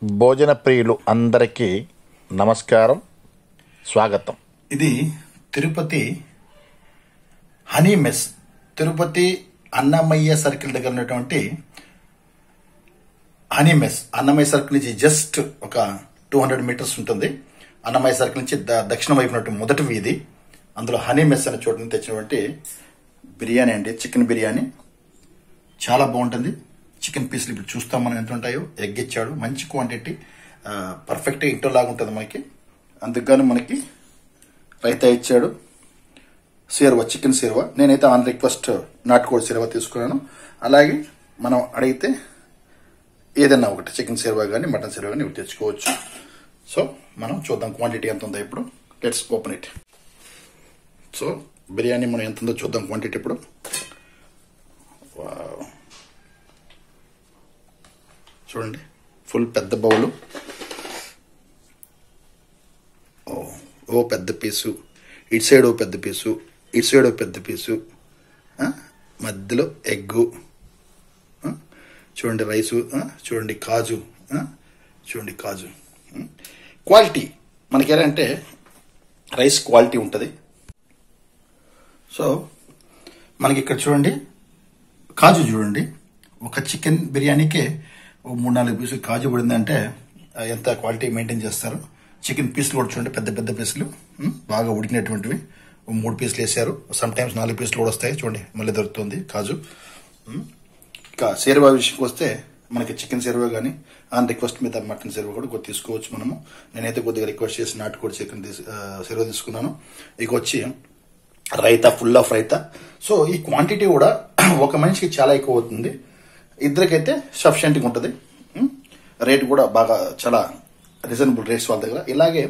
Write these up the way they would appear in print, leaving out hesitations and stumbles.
భోజన ప్రియులు అందరికీ నమస్కారం, స్వాగతం. ఇది Tirupati honey mess, Tirupati Annamayya circle దగ్గర ఉన్నటువంటి హనీ మెస్. అన్నమయ్య సర్కిల్ నుంచి జస్ట్ ఒక 200 మీటర్స్ ఉంటుంది. అన్నమయ్య సర్కిల్ నుంచి దక్షిణ వైపు ఉన్నటువంటి మొదటి వీధి, అందులో హనీ మెస్ అనే చోటు నుంచి తెచ్చినటువంటి బిర్యానీ అండి. చికెన్ బిర్యానీ చాలా బాగుంటుంది. చికెన్ పీసులు ఇప్పుడు చూస్తాం మనం ఎంత ఉంటాయో. ఎగ్ ఇచ్చాడు, మంచి క్వాంటిటీ, పర్ఫెక్ట్గా ఇంట్లో లాగా ఉంటుంది మనకి. అందుకని మనకి రైతా ఇచ్చాడు, సేర్వా, చికెన్ సేర్వా. నేనైతే ఆన్ రిక్వెస్ట్ నాటుకోడి సేర్వా తీసుకున్నాను. అలాగే మనం అడిగితే ఏదైనా ఒకటి చికెన్ సేర్వా కానీ మటన్ సేర్వా కానీ ఇవి తెచ్చుకోవచ్చు. సో మనం చూద్దాం క్వాంటిటీ ఎంత ఉందో ఇప్పుడు. Let's open it. So biryani మనం ఎంత ఉందో చూద్దాం క్వాంటిటీ ఇప్పుడు. చూడండి, ఫుల్ పెద్ద బౌలు. ఓ పెద్ద పీసు, ఇటు సైడ్ ఓ పెద్ద పీసు, ఇటు సైడ్ ఓ పెద్ద పీసు, మధ్యలో ఎగ్గు, చూడండి రైసు, చూడండి కాజు, చూడండి కాజు. క్వాలిటీ మనకి ఎలా అంటే రైస్ క్వాలిటీ ఉంటుంది. సో మనకి ఇక్కడ చూడండి కాజు, చూడండి ఒక చికెన్ బిర్యానీకే 3-4 పీసులు కాజు పడిందంటే ఎంత క్వాలిటీ మెయింటైన్ చేస్తారు. చికెన్ పీసులు కూడా చూడండి, పెద్ద పెద్ద పీసులు, బాగా ఉడికినటువంటివి. 3 పీసులు వేసారు, సమ్ టైమ్స్ 4 పీసులు కూడా వస్తాయి. చూడండి మళ్ళీ దొరుకుతుంది కాజు. ఇక సేర్వా విషయంకి వస్తే మనకి చికెన్ సేర్వా కానీ ఆన్ రిక్వెస్ట్ మీద మటన్ సేర్వా కూడా కొద్ది తీసుకోవచ్చు మనము. నేనైతే కొద్దిగా రిక్వెస్ట్ చేసి నాటుకోడి చికెన్ సేర్వా తీసుకున్నాను. ఇక వచ్చి raita, full of raita. So ఈ క్వాంటిటీ కూడా ఒక మనిషికి చాలా ఎక్కువ అవుతుంది. ఇద్దరికైతే సఫిషియెంట్గా ఉంటుంది. రేట్ కూడా బాగా చాలా రీజనబుల్ రేట్స్ వాళ్ళ దగ్గర. ఇలాగే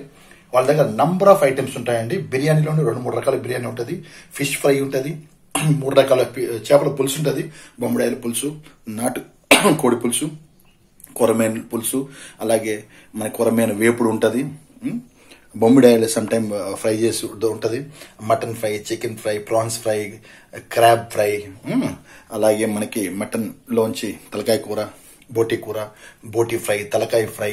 వాళ్ళ దగ్గర నంబర్ ఆఫ్ ఐటమ్స్ ఉంటాయండి. బిర్యానీలోనే 2-3 రకాల బిర్యానీ ఉంటుంది. ఫిష్ ఫ్రై ఉంటుంది, 3 రకాల చేపల పులుసు ఉంటుంది, బొమ్మడాయిల పులుసు, నాటు కోడి పులుసు, కొరమేను పులుసు, అలాగే మన కొరమేను వేపుడు ఉంటుంది, బొమ్మిడాయిలు సమ్ టైమ్ ఫ్రై చేసి ఉంటుంది, mutton fry, chicken fry, prawns fry, crab fry, అలాగే మనకి మటన్ లోంచి తలకాయ కూర, బోటి కూర, బోటి ఫ్రై, తలకాయ fry,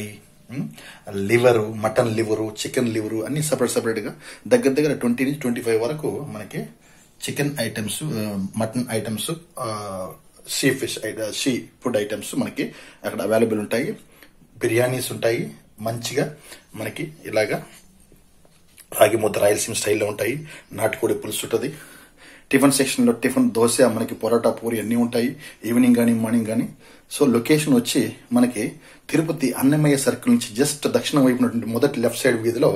liver, mutton liver, chicken liver అన్ని సపరేట్గా దగ్గర 20 నుంచి 25 వరకు మనకి chicken items, mutton items, sea food items మనకి అక్కడ అవైలబుల్ ఉంటాయి. బిర్యానీస్ ఉంటాయి మంచిగా మనకి. ఇలాగా రాగి ముద్ద రాయలసీమ స్టైల్లో ఉంటాయి. నాటుకోడి పులుసు ఉంటుంది. టిఫిన్ సెక్షన్లో టిఫిన్, దోశ, మనకి పొరోటా, పూరి అన్నీ ఉంటాయి, ఈవినింగ్ కానీ మార్నింగ్ కానీ. సో లొకేషన్ వచ్చి మనకి తిరుపతి అన్నమయ్య సర్కిల్ నుంచి జస్ట్ దక్షిణ వైపు ఉన్నటువంటి మొదటి లెఫ్ట్ సైడ్ వీధిలో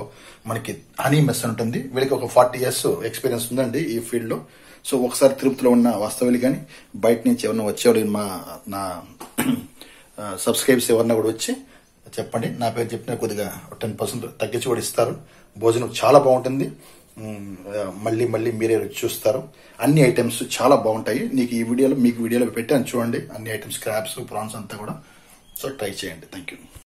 మనకి హనీ మెస్ ఉంటుంది. వీళ్ళకి ఒక 40 years ఎక్స్పీరియన్స్ ఉందండి ఈ ఫీల్డ్లో. సో ఒకసారి తిరుపతిలో ఉన్న వాస్తవులు కానీ బయట నుంచి ఎవరన్నా వచ్చేవాళ్ళు, నా సబ్స్క్రైబర్స్ ఎవరన్నా కూడా వచ్చి చెప్పండి. నా పేరు చెప్పిన కొద్దిగా 10% తగ్గించి కూడా ఇస్తారు. భోజనం చాలా బాగుంటుంది. మళ్ళీ మీరే రుచి చూస్తారు. అన్ని ఐటమ్స్ చాలా బాగుంటాయి. మీకు వీడియోలో పెట్టాను చూడండి. అన్ని ఐటమ్స్, క్రాబ్స్, ప్రాన్స్ అంతా కూడా. సో ట్రై చేయండి. Thank you.